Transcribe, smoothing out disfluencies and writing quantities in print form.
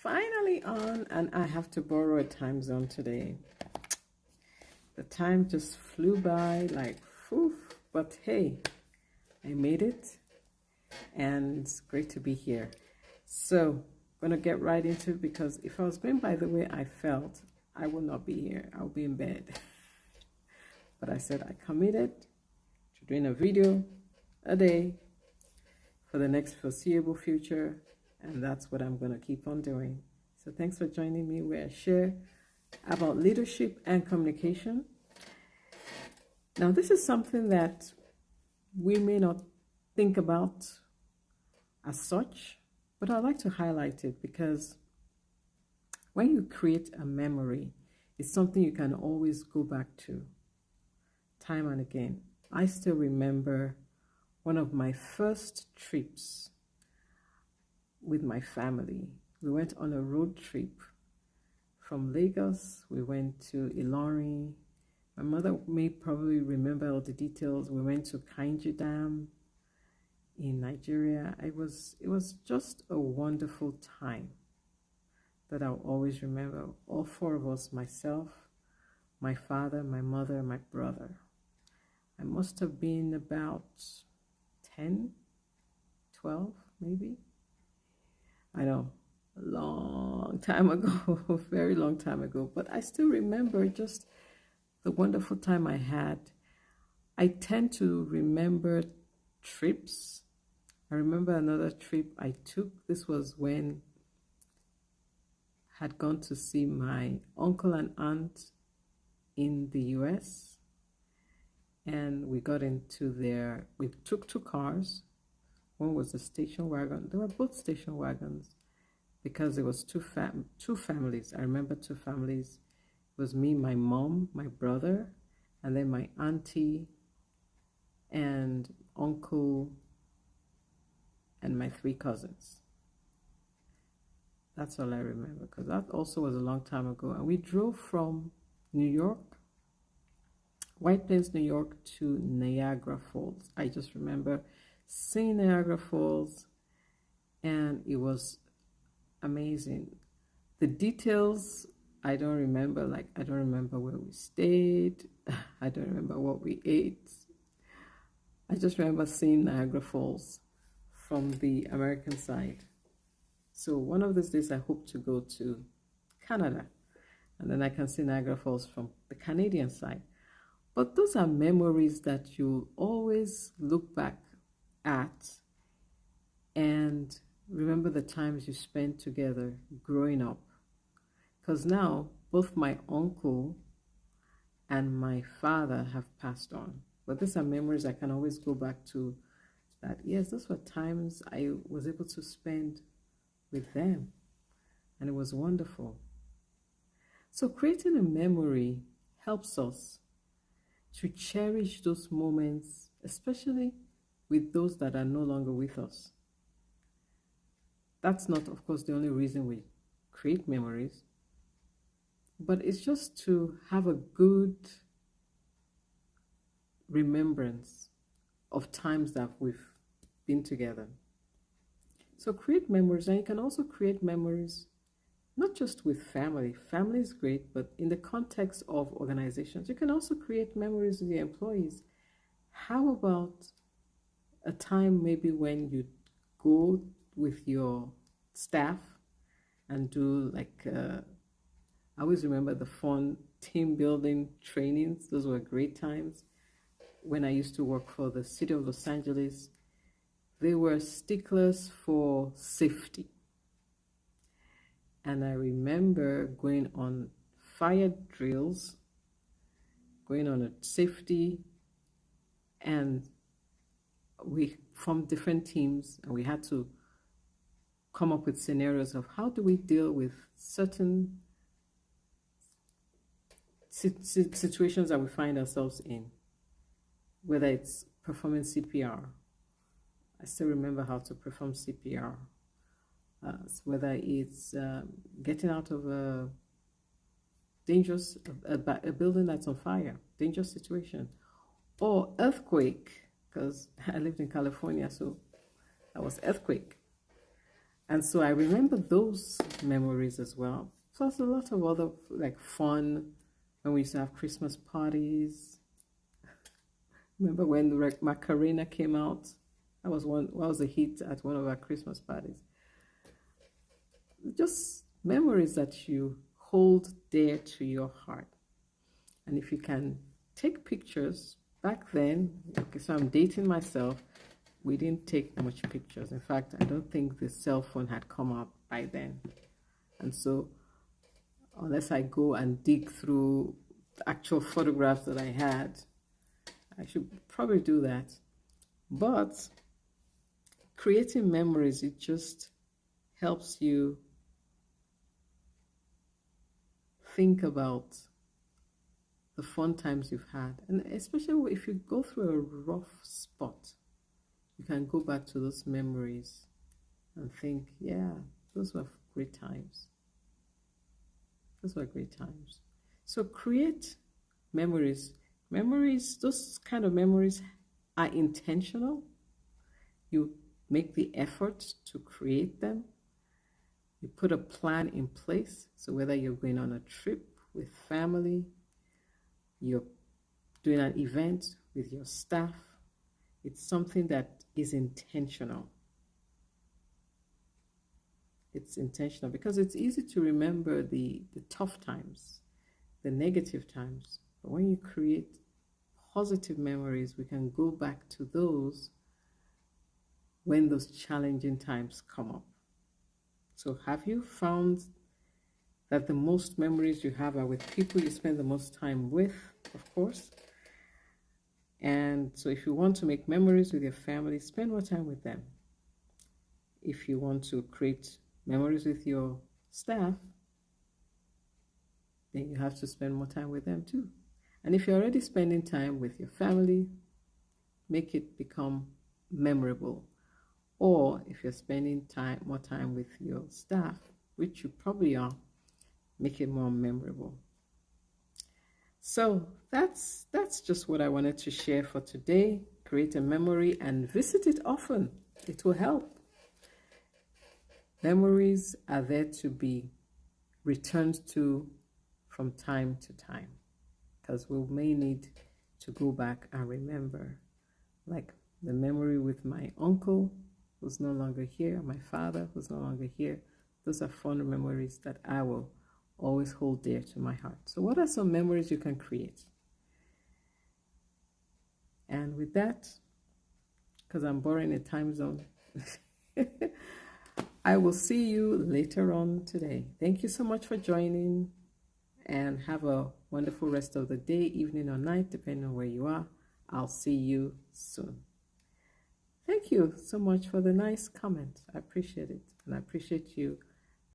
finally on, and I have to borrow a time zone today. The time just flew by like poof, but hey, I made it, and it's great to be here. So, I'm gonna get right into it because if I was going by the way I felt, I would not be here. I'll be in bed. But I said I committed to doing a video a day for the next foreseeable future, and that's what I'm going to keep on doing. So thanks for joining me where I share about leadership and communication. Now, this is something that we may not think about as such, but I'd like to highlight it because when you create a memory, it's something you can always go back to time and again. I still remember one of my first trips with my family. We went on a road trip from Lagos. We went to Ilorin. My mother may probably remember all the details. We went to Kainji Dam in Nigeria. It was just a wonderful time that I'll always remember. All four of us, myself, my father, my mother, my brother. I must have been about 10, 12 maybe. I know, a long time ago, a very long time ago, but I still remember just the wonderful time I had. I tend to remember trips. I remember another trip I took. This was when I had gone to see my uncle and aunt in the US. And we got into we took two cars. One was a station wagon. They were both station wagons because it was two families. I remember two families. It was me, my mom, my brother, and then my auntie and uncle and my three cousins. That's all I remember because that also was a long time ago. And we drove from New York, White Plains, New York to Niagara Falls. I just remember seeing Niagara Falls, and it was amazing. The details I don't remember. Like, I don't remember where we stayed. I don't remember what we ate. I just remember seeing Niagara Falls from the American side. So one of these days I hope to go to Canada, and then I can see Niagara Falls from the Canadian side. But those are memories that you'll always look back at and remember the times you spent together growing up. Because now both my uncle and my father have passed on. But these are memories I can always go back to, that yes, those were times I was able to spend with them. And it was wonderful. So creating a memory helps us to cherish those moments, especially with those that are no longer with us. That's not, of course, the only reason we create memories, but it's just to have a good remembrance of times that we've been together. So create memories, and you can also create memories not just with family. Family is great, but in the context of organizations, you can also create memories with your employees. How about a time maybe when you go with your staff and do like, I always remember the fun team building trainings. Those were great times. When I used to work for the city of Los Angeles, they were sticklers for safety. And I remember going on fire drills, going on a safety, and we formed different teams, and we had to come up with scenarios of how do we deal with certain situations that we find ourselves in, whether it's performing CPR. I still remember how to perform CPR. Whether it's getting out of a dangerous, a building that's on fire, dangerous situation, or earthquake, because I lived in California, so that was earthquake. And so I remember those memories as well. Plus a lot of other like fun when we used to have Christmas parties. Remember when the Macarena came out? That was a hit at one of our Christmas parties. Just memories that you hold dear to your heart. And if you can take pictures, back then, okay, so I'm dating myself, we didn't take much pictures. In fact, I don't think the cell phone had come up by then. And so unless I go and dig through the actual photographs that I had, I should probably do that. But creating memories, it just helps you think about the fun times you've had. And especially if you go through a rough spot, you can go back to those memories and think, yeah, those were great times. Those were great times. So create memories. Memories, those kind of memories are intentional. You make the effort to create them. You put a plan in place. So whether you're going on a trip with family, you're doing an event with your staff, it's something that is intentional. It's intentional because it's easy to remember the tough times, the negative times. But when you create positive memories, we can go back to those when those challenging times come up. So have you found that the most memories you have are with people you spend the most time with, of course? And so if you want to make memories with your family, spend more time with them. If you want to create memories with your staff, then you have to spend more time with them too. And if you're already spending time with your family, make it become memorable. Or if you're spending more time with your staff, which you probably are, make it more memorable. So that's just what I wanted to share for today. Create a memory and visit it often. It will help. Memories are there to be returned to from time to time, because we may need to go back and remember, like the memory with my uncle who's no longer here, my father who's no longer here. Those are fond memories that I will always hold dear to my heart. So what are some memories you can create? And with that, because I'm boring a time zone, I will see you later on today. Thank you so much for joining, and have a wonderful rest of the day, evening, or night, depending on where you are. I'll see you soon. Thank you so much for the nice comment. I appreciate it, and I appreciate you